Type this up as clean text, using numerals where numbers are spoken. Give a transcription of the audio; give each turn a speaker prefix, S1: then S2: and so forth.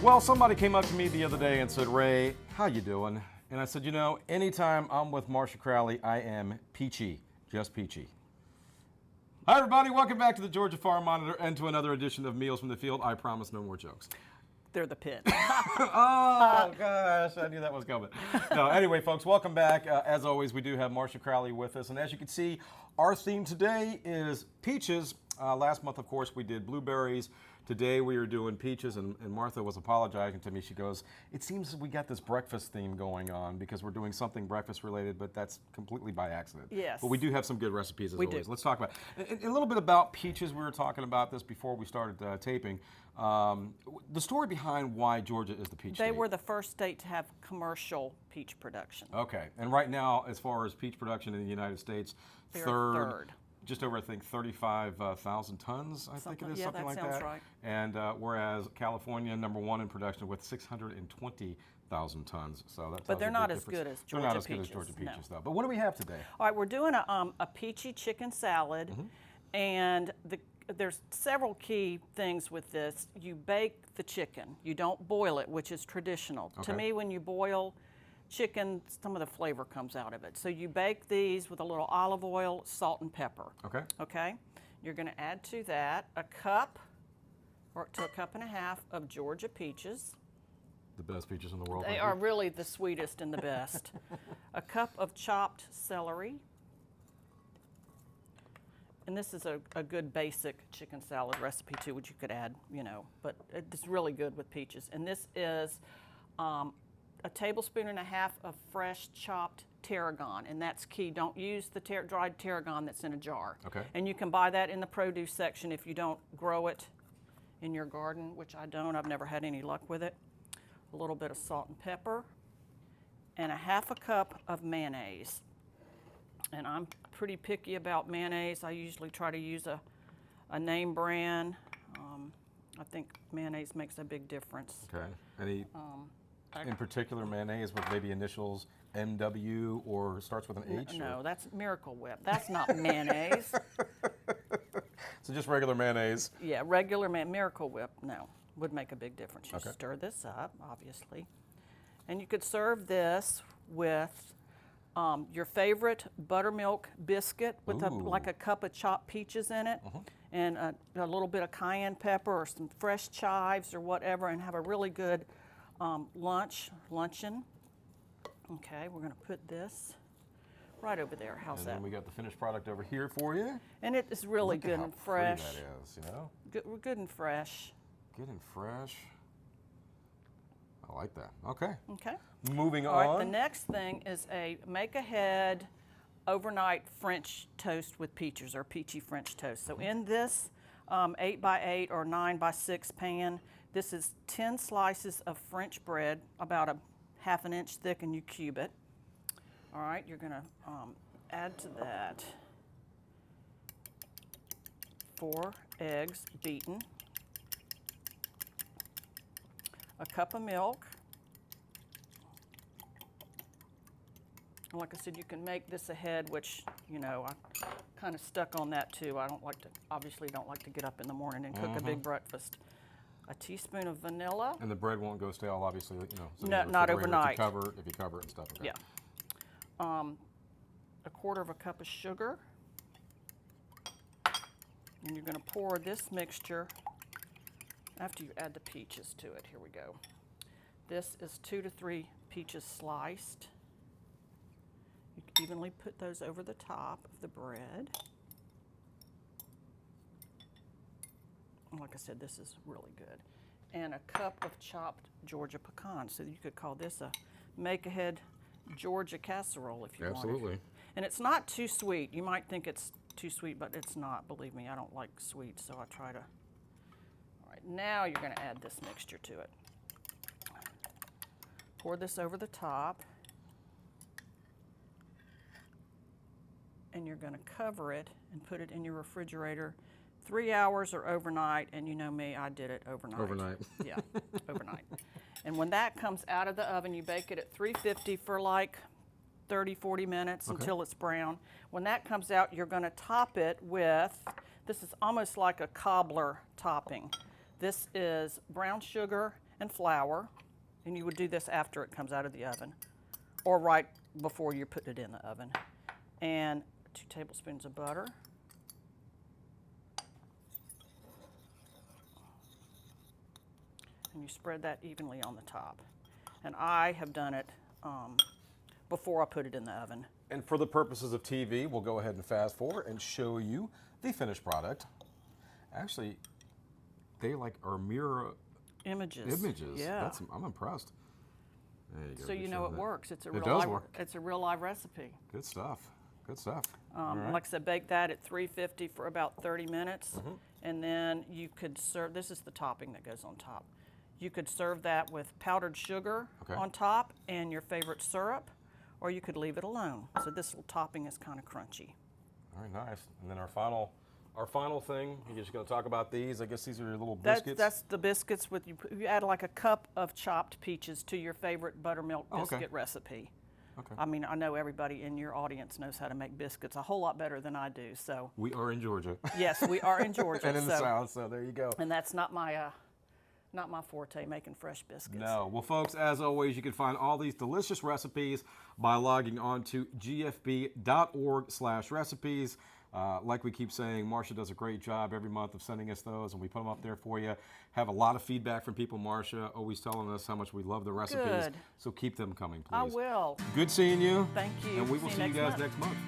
S1: Well, somebody came up to me the other day and said, Ray, how you doing? And I said, you know, anytime I'm with Marcia Crowley, I am peachy, just peachy. Hi, everybody. Welcome back to the Georgia Farm Monitor and to another edition of Meals from the Field. I promise no more jokes.
S2: They're the pit.
S1: Oh, gosh, I knew that was coming. No, anyway, folks, welcome back. As always, we do have Marcia Crowley with us. And as you can see, our theme today is peaches. Last month, of course, we did blueberries. Today we are doing peaches, and Martha was apologizing to me. She goes, it seems we got this breakfast theme going on because we're doing something breakfast related, but that's completely by accident.
S2: Yes.
S1: But we do have some good recipes as
S2: We
S1: always.
S2: do.
S1: Let's talk about it. A little bit about peaches. We were talking about this before we started taping. The story behind why Georgia is the peach
S2: They
S1: state.
S2: were the first state to have commercial peach production.
S1: Okay, and right now, as far as peach production in the United States,
S2: They're
S1: third. Just over, I think, 35,000 tons, I think it is, something like that.
S2: Yeah, that sounds right.
S1: And whereas California, #1 in production with 620,000 tons. So that's
S2: But they're not as good as
S1: They're
S2: Georgia
S1: not as good as
S2: peaches,
S1: Georgia
S2: no.
S1: peaches, though. But what do we have today?
S2: All right, we're doing a peachy chicken salad, and there's several key things with this. You bake the chicken. You don't boil it, which is traditional.
S1: Okay.
S2: To me, when you boil chicken, some of the flavor comes out of it. So you bake these with a little olive oil, salt, and pepper.
S1: Okay.
S2: Okay? You're going to add to that a cup or to a cup and a half of Georgia peaches.
S1: The best peaches in the world.
S2: They are really the sweetest and the best. A cup of chopped celery. And this is a good basic chicken salad recipe too, which you could add, you know, but it's really good with peaches. And this is a tablespoon and a half of fresh chopped tarragon, and that's key. Don't use the dried tarragon that's in a jar.
S1: Okay.
S2: And you can buy that in the produce section if you don't grow it in your garden, which I don't. I've never had any luck with it. A little bit of salt and pepper, and a half a cup of mayonnaise. And I'm pretty picky about mayonnaise. I usually try to use a name brand. I think mayonnaise makes a big difference.
S1: Okay. Any in particular mayonnaise with maybe initials MW or starts with an H?
S2: No, that's Miracle Whip. That's not mayonnaise.
S1: So just regular mayonnaise.
S2: Yeah, regular Miracle Whip, no, would make a big difference. You
S1: Okay.
S2: stir this up, obviously. And you could serve this with your favorite buttermilk biscuit with like a cup of chopped peaches in it, and a little bit of cayenne pepper or some fresh chives or whatever, and have a really good luncheon. Okay, we're going to put this right over there. How's
S1: And
S2: that?
S1: then we got the finished product over here for you.
S2: And it is really
S1: Look at
S2: good
S1: how
S2: and fresh.
S1: pretty that is, you know?
S2: Good and fresh.
S1: Good and fresh. I like that. Okay.
S2: Okay.
S1: Moving
S2: All right,
S1: on.
S2: the next thing is a make-ahead overnight French toast with peaches, or peachy French toast. So in this 8x8 or 9x6 pan, this is 10 slices of French bread, about a ½ an inch thick, and you cube it. All right, you're going to add to that 4 eggs beaten, a cup of milk. And like I said, you can make this ahead, which, you know, I kind of stuck on that too. I obviously don't like to get up in the morning and cook a big breakfast. A teaspoon of vanilla.
S1: And the bread won't go stale, obviously, you know. So
S2: No,
S1: in the
S2: not
S1: refrigerator
S2: overnight.
S1: If you cover it and stuff. Okay.
S2: Yeah. A quarter of a cup of sugar. And you're going to pour this mixture after you add the peaches to it. Here we go. This is 2 to 3 peaches sliced. You can evenly put those over the top of the bread. And like I said, this is really good. And a cup of chopped Georgia pecans. So you could call this a make-ahead Georgia casserole if you
S1: Absolutely.
S2: wanted. And it's not too sweet. You might think it's too sweet, but it's not. Believe me, I don't like sweet, so I try to. All right, now you're going to add this mixture to it. Pour this over the top. And you're going to cover it and put it in your refrigerator 3 hours or overnight. And you know me, I did it overnight.
S1: Overnight.
S2: Yeah, overnight. And when that comes out of the oven, you bake it at 350 for like 30, 40 minutes until it's brown. When that comes out, you're going to top it with, this is almost like a cobbler topping. This is brown sugar and flour. And you would do this after it comes out of the oven, or right before you put it in the oven. And 2 tablespoons of butter. And you spread that evenly on the top. And I have done it before I put it in the oven.
S1: And for the purposes of TV, we'll go ahead and fast forward and show you the finished product. Actually, they are mirror
S2: Images. Yeah.
S1: I'm impressed. There you go.
S2: So you know it works. It's a real
S1: does
S2: live,
S1: work.
S2: It's a real live recipe.
S1: Good stuff. Good stuff. All right.
S2: Like I said, bake that at 350 for about 30 minutes, and then you could serve. This is the topping that goes on top. You could serve that with powdered sugar on top and your favorite syrup, or you could leave it alone. So this little topping is kind of crunchy.
S1: Very nice. And then our final thing, you're just going to talk about these. I guess these are your little biscuits.
S2: That's the biscuits with you add like a cup of chopped peaches to your favorite buttermilk biscuit recipe.
S1: Okay.
S2: I mean, I know everybody in your audience knows how to make biscuits a whole lot better than I do. So
S1: We are in Georgia.
S2: yes, we are in Georgia.
S1: And in the South, so there you go.
S2: And that's not my forte, making fresh biscuits.
S1: No. Well, folks, as always, you can find all these delicious recipes by logging on to gfb.org/recipes. Like we keep saying, Marcia does a great job every month of sending us those, and we put them up there for you. Have a lot of feedback from people, Marcia, always telling us how much we love the recipes.
S2: Good.
S1: So keep them coming, please.
S2: I will.
S1: Good seeing you.
S2: Thank you.
S1: And we will see you guys
S2: month.
S1: next month.